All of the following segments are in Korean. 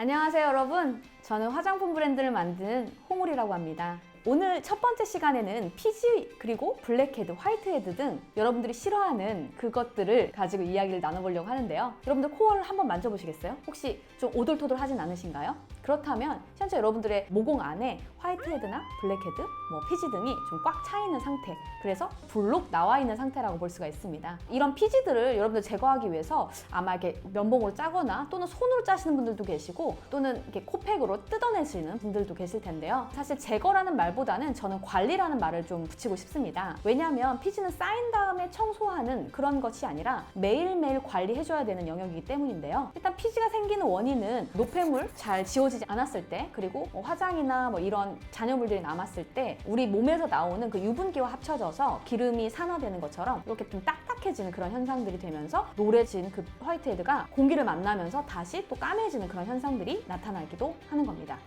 안녕하세요 여러분, 저는 화장품 브랜드를 만드는 홍울이라고 합니다. 오늘 첫 번째 시간에는 피지 그리고 블랙헤드, 화이트헤드 등 여러분들이 싫어하는 그것들을 가지고 이야기를 나눠보려고 하는데요. 여러분들 코어를 한번 만져보시겠어요? 혹시 좀 오돌토돌하진 않으신가요? 그렇다면 현재 여러분들의 모공 안에 화이트헤드나 블랙헤드, 피지 등이 좀 꽉 차 있는 상태, 그래서 불록 나와 있는 상태라고 볼 수가 있습니다. 이런 피지들을 여러분들 제거하기 위해서 아마 이렇게 면봉으로 짜거나 또는 손으로 짜시는 분들도 계시고 또는 이렇게 코팩으로 뜯어내시는 분들도 계실 텐데요. 사실 제거라는 말보다는 저는 관리라는 말을 좀 붙이고 싶습니다. 왜냐하면 피지는 쌓인 다음에 청소하는 그런 것이 아니라 매일매일 관리해줘야 되는 영역이기 때문인데요. 일단 피지가 생기는 원인은 노폐물 잘 지워지지 않았을 때, 그리고 화장이나 이런 잔여물들이 남았을 때 우리 몸에서 나오는 그 유분기와 합쳐져서 기름이 산화되는 것처럼 이렇게 좀 딱딱해지는 그런 현상들이 되면서 노래진 그 화이트헤드가 공기를 만나면서 다시 또 까매지는 그런 현상들이 나타나기도 하는 겁니다.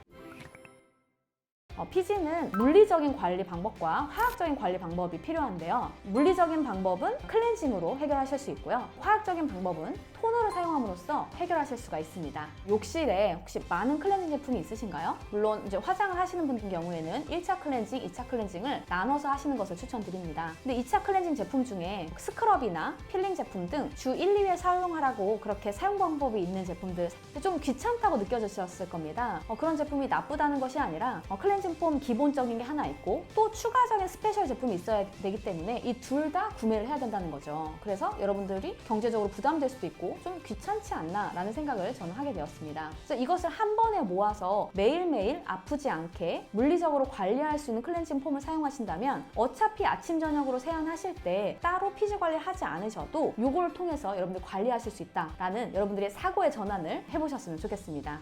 피지는 물리적인 관리 방법과 화학적인 관리 방법이 필요한데요. 물리적인 방법은 클렌징으로 해결하실 수 있고요. 화학적인 방법은 토너를 사용함으로써 해결하실 수가 있습니다. 욕실에 혹시 많은 클렌징 제품이 있으신가요? 물론 이제 화장을 하시는 분들 경우에는 1차 클렌징, 2차 클렌징을 나눠서 하시는 것을 추천드립니다. 근데 2차 클렌징 제품 중에 스크럽이나 필링 제품 등 주 1, 2회 사용하라고 그렇게 사용 방법이 있는 제품들, 좀 귀찮다고 느껴지셨을 겁니다. 그런 제품이 나쁘다는 것이 아니라 클렌징 폼 기본적인 게 하나 있고 또 추가적인 스페셜 제품이 있어야 되기 때문에 이 둘 다 구매를 해야 된다는 거죠. 그래서 여러분들이 경제적으로 부담될 수도 있고 좀 귀찮지 않나 라는 생각을 저는 하게 되었습니다. 그래서 이것을 한 번에 모아서 매일매일 아프지 않게 물리적으로 관리할 수 있는 클렌징 폼을 사용하신다면 어차피 아침 저녁으로 세안하실 때 따로 피지 관리를 하지 않으셔도 이걸 통해서 여러분들 관리하실 수 있다라는 여러분들의 사고의 전환을 해보셨으면 좋겠습니다.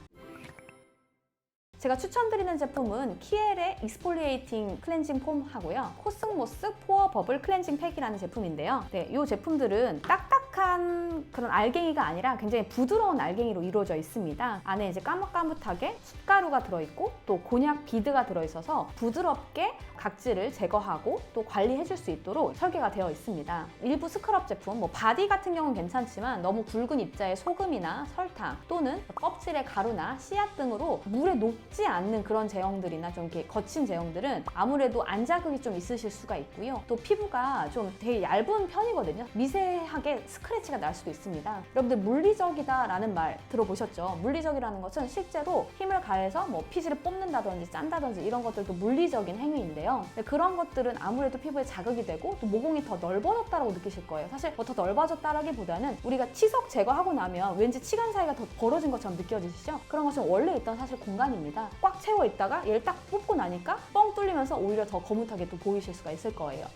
제가 추천드리는 제품은 키엘의 익스폴리에이팅 클렌징 폼 하고요. 코스모스 포어 버블 클렌징 팩이라는 제품인데요. 이 제품들은 딱딱한 그런 알갱이가 아니라 굉장히 부드러운 알갱이로 이루어져 있습니다. 안에 이제 까뭇까뭇하게 숯가루가 들어있고 또 곤약 비드가 들어있어서 부드럽게 각질을 제거하고 또 관리해줄 수 있도록 설계가 되어 있습니다. 일부 스크럽 제품, 바디 같은 경우는 괜찮지만 너무 굵은 입자에 소금이나 설탕 또는 껍질에 가루나 씨앗 등으로 물에 녹지 않는 그런 제형들이나 좀 이렇게 거친 제형들은 아무래도 안자극이 좀 있으실 수가 있고요. 또 피부가 좀 되게 얇은 편이거든요. 미세하게 스크래치가 날 수도 있습니다. 여러분들 물리적이다라는 말 들어보셨죠? 물리적이라는 것은 실제로 힘을 가해서 피지를 뽑는다든지 짠다든지 이런 것들도 물리적인 행위인데요. 그런 것들은 아무래도 피부에 자극이 되고 또 모공이 더 넓어졌다고 느끼실 거예요. 사실 더 넓어졌다라기보다는 우리가 치석 제거하고 나면 왠지 치간 사이가 더 벌어진 것처럼 느껴지시죠? 그런 것은 원래 있던 사실 공간입니다. 꽉 채워 있다가 얘를 딱 뽑고 나니까 뻥 뚫리면서 오히려 더 거뭇하게 또 보이실 수가 있을 거예요.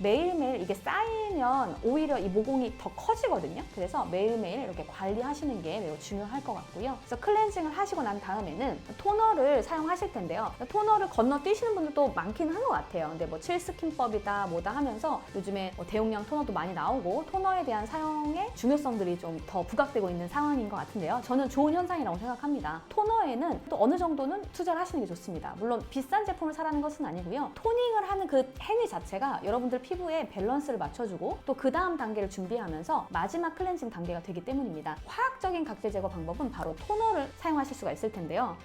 매일매일 이게 쌓이면 오히려 이 모공이 더 커지거든요. 그래서 매일매일 이렇게 관리하시는 게 매우 중요할 것 같고요. 그래서 클렌징을 하시고 난 다음에는 토너를 사용하실 텐데요. 토너를 건너뛰시는 분들도 많기는 한 것 같아요. 근데 7스킨법이다 뭐다 하면서 요즘에 대용량 토너도 많이 나오고 토너에 대한 사용의 중요성들이 좀 더 부각되고 있는 상황인 것 같은데요. 저는 좋은 현상이라고 생각합니다. 토너에는 또 어느 정도는 투자를 하시는 게 좋습니다. 물론 비싼 제품을 사라는 것은 아니고요. 토닝을 하는 그 행위 자체가 여러분들 피부에 밸런스를 맞춰주고 또 그 다음 단계를 준비하면서 마지막 클렌징 단계가 되기 때문입니다. 화학적인 각질 제거 방법은 바로 토너를 사용하실 수가 있을 텐데요.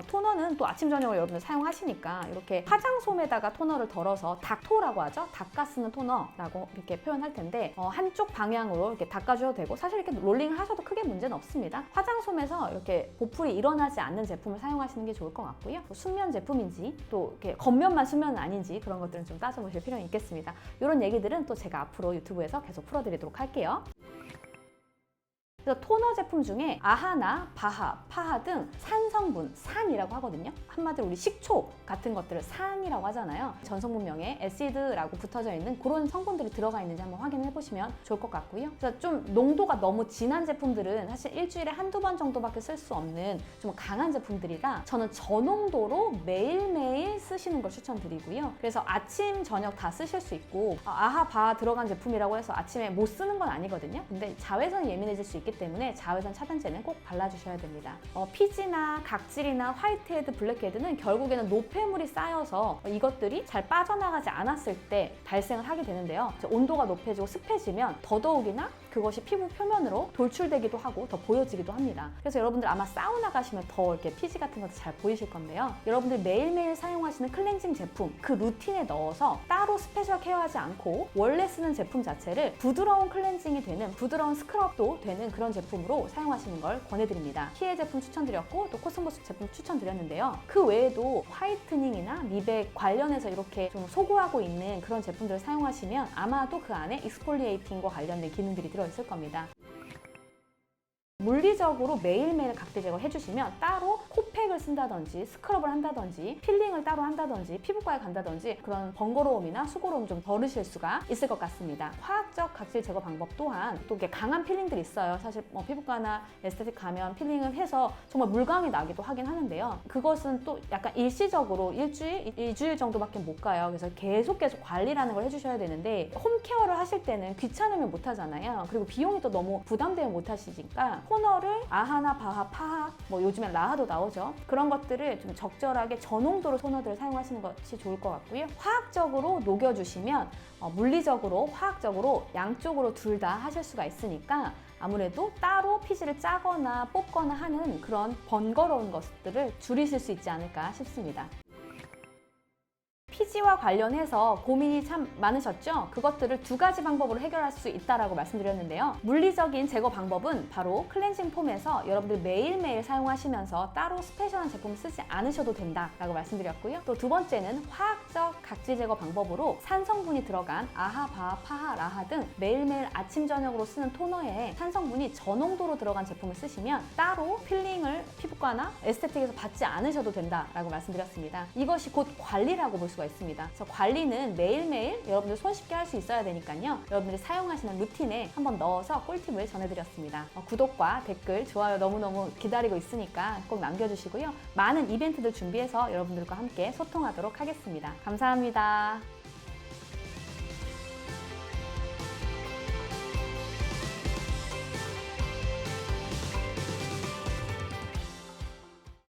토너는 또 아침 저녁을 여러분들 사용하시니까 이렇게 화장솜에다가 토너를 덜어서 닥토라고 하죠. 닦아 쓰는 토너라고 이렇게 표현할 텐데 한쪽 방향으로 이렇게 닦아주셔도 되고 사실 이렇게 롤링을 하셔도 크게 문제는 없습니다. 화장솜에서 이렇게 보풀이 일어나지 않는 제품을 사용하시는 게 좋을 것 같고요. 순면 제품인지 또 이렇게 겉면만 순면은 아닌지 그런 것들은 좀 따져보실 필요는 있겠습니다. 이런 얘기들은 또 제가 앞으로 유튜브에서 계속 풀어드리도록 할게요. 그래서 토너 제품 중에 아하나 바하, 파하 등 산성분, 산이라고 하거든요. 한마디로 우리 식초 같은 것들을 산이라고 하잖아요. 전성분명에 애시드라고 붙어져 있는 그런 성분들이 들어가 있는지 한번 확인해 보시면 좋을 것 같고요. 그래서 좀 농도가 너무 진한 제품들은 사실 일주일에 한두 번 정도밖에 쓸 수 없는 좀 강한 제품들이라 저는 저농도로 매일매일 쓰시는 걸 추천드리고요. 그래서 아침, 저녁 다 쓰실 수 있고 아하, 바하 들어간 제품이라고 해서 아침에 못 쓰는 건 아니거든요. 근데 자외선이 예민해질 수 있기 때문에 자외선 차단제는 꼭 발라주셔야 됩니다. 피지나 각질이나 화이트헤드, 블랙헤드는 결국에는 노폐물이 쌓여서 이것들이 잘 빠져나가지 않았을 때 발생을 하게 되는데요. 온도가 높아지고 습해지면 더더욱이나 그것이 피부 표면으로 돌출되기도 하고 더 보여지기도 합니다. 그래서 여러분들 아마 사우나 가시면 더 이렇게 피지 같은 것도 잘 보이실 건데요. 여러분들 매일매일 사용하시는 클렌징 제품 그 루틴에 넣어서 따로 스페셜 케어하지 않고 원래 쓰는 제품 자체를 부드러운 클렌징이 되는, 부드러운 스크럽도 되는 그런 제품으로 사용하시는 걸 권해드립니다. 키에 제품 추천드렸고 또 코스모스 제품 추천드렸는데요. 그 외에도 화이트닝이나 미백 관련해서 이렇게 좀 소구하고 있는 그런 제품들을 사용하시면 아마도 그 안에 익스폴리에이팅과 관련된 기능들이 들어있을 겁니다. 물리적으로 매일매일 각질 제거를 해주시면 따로 코팩을 쓴다든지 스크럽을 한다든지 필링을 따로 한다든지 피부과에 간다든지 그런 번거로움이나 수고로움 좀 덜으실 수가 있을 것 같습니다. 화학적 각질 제거 방법 또한 또 이게 강한 필링들이 있어요. 사실 피부과나 에스테틱 가면 필링을 해서 정말 물광이 나기도 하긴 하는데요. 그것은 또 약간 일시적으로 일주일, 2주일 정도밖에 못 가요. 그래서 계속 관리라는 걸 해주셔야 되는데 홈케어를 하실 때는 귀찮으면 못 하잖아요. 그리고 비용이 또 너무 부담되면 못 하시니까 토너를 아하나 바하, 파하, 요즘엔 라하도 나오죠. 그런 것들을 좀 적절하게 저농도로 토너들을 사용하시는 것이 좋을 것 같고요. 화학적으로 녹여주시면 물리적으로, 화학적으로 양쪽으로 둘 다 하실 수가 있으니까 아무래도 따로 피지를 짜거나 뽑거나 하는 그런 번거로운 것들을 줄이실 수 있지 않을까 싶습니다. 피지와 관련해서 고민이 참 많으셨죠? 그것들을 두 가지 방법으로 해결할 수 있다고 말씀드렸는데요. 물리적인 제거 방법은 바로 클렌징 폼에서 여러분들 매일매일 사용하시면서 따로 스페셜한 제품을 쓰지 않으셔도 된다라고 말씀드렸고요. 또 두 번째는 화학적 각질 제거 방법으로 산성분이 들어간 아하, 바하, 파하, 라하 등 매일매일 아침, 저녁으로 쓰는 토너에 산성분이 저농도로 들어간 제품을 쓰시면 따로 필링을 피부과나 에스테틱에서 받지 않으셔도 된다라고 말씀드렸습니다. 이것이 곧 관리라고 볼 수가 있습니다. 그래서 관리는 매일매일 여러분들 손쉽게 할 수 있어야 되니까요. 여러분들이 사용하시는 루틴에 한번 넣어서 꿀팁을 전해드렸습니다. 구독과 댓글, 좋아요 너무너무 기다리고 있으니까 꼭 남겨주시고요. 많은 이벤트들 준비해서 여러분들과 함께 소통하도록 하겠습니다. 감사합니다.